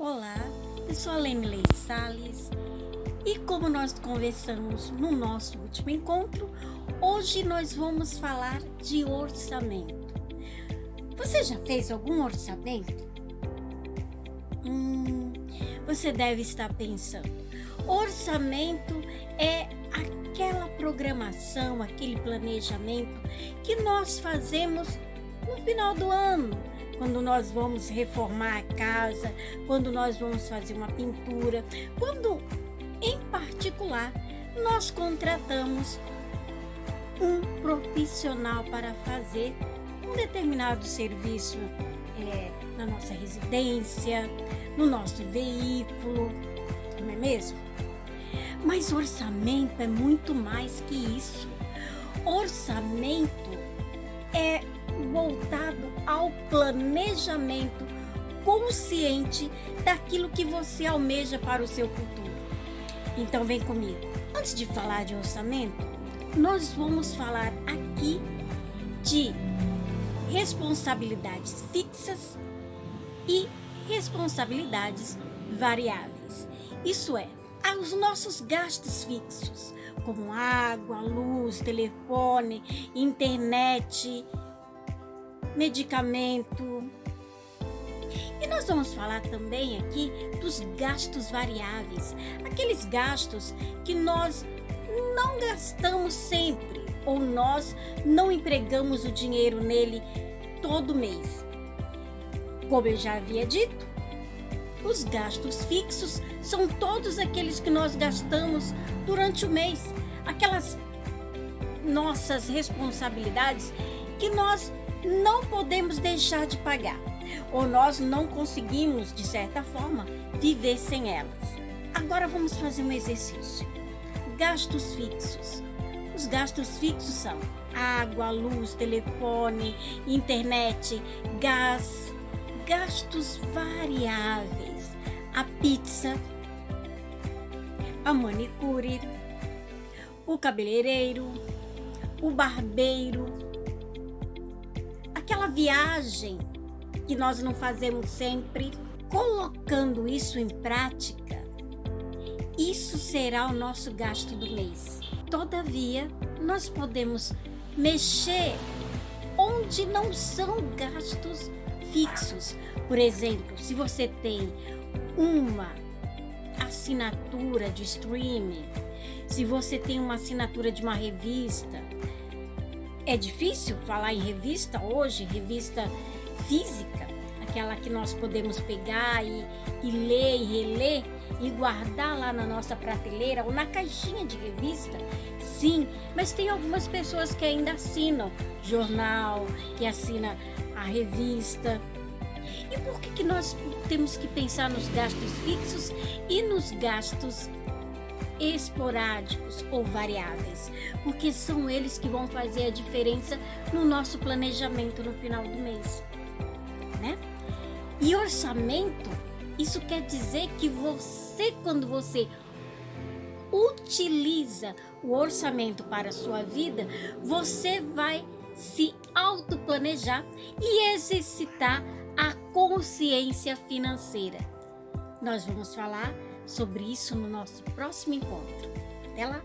Olá, eu sou a Lenilei Salles e como nós conversamos no nosso último encontro, hoje nós vamos falar de orçamento. Você já fez algum orçamento? Você deve estar pensando, orçamento é aquela programação, aquele planejamento que nós fazemos no final do ano, quando nós vamos reformar a casa, quando nós vamos fazer uma pintura, quando, em particular, nós contratamos um profissional para fazer um determinado serviço na nossa residência, no nosso veículo, não é mesmo? Mas orçamento é muito mais que isso. Orçamento é voltado ao planejamento consciente daquilo que você almeja para o seu futuro. Então vem comigo. Antes de falar de orçamento, nós vamos falar aqui de responsabilidades fixas e responsabilidades variáveis. Isso é, os nossos gastos fixos, como água, luz, telefone, internet, medicamento. E nós vamos falar também aqui dos gastos variáveis, aqueles gastos que nós não gastamos sempre ou nós não empregamos o dinheiro nele todo mês. Como eu já havia dito, os gastos fixos são todos aqueles que nós gastamos durante o mês, aquelas nossas responsabilidades que nós não podemos deixar de pagar, ou nós não conseguimos, de certa forma, viver sem elas. Agora vamos fazer um exercício. Gastos fixos. Os gastos fixos são água, luz, telefone, internet, gás. Gastos variáveis. A pizza, a manicure, o cabeleireiro, o barbeiro, aquela viagem que nós não fazemos sempre. Colocando isso em prática, isso será o nosso gasto do mês. Todavia, nós podemos mexer onde não são gastos fixos. Por exemplo, se você tem uma assinatura de streaming, se você tem uma assinatura de uma revista, é difícil falar em revista hoje, revista física, aquela que nós podemos pegar e ler e reler e guardar lá na nossa prateleira ou na caixinha de revista. Sim, mas tem algumas pessoas que ainda assinam jornal, que assinam a revista. E por que nós temos que pensar nos gastos fixos e nos gastos esporádicos ou variáveis? Porque são eles que vão fazer a diferença no nosso planejamento no final do mês, né? E orçamento, isso quer dizer que você, quando você utiliza o orçamento para a sua vida, você vai se autoplanejar e exercitar a consciência financeira. Nós vamos falar sobre isso no nosso próximo encontro. Até lá!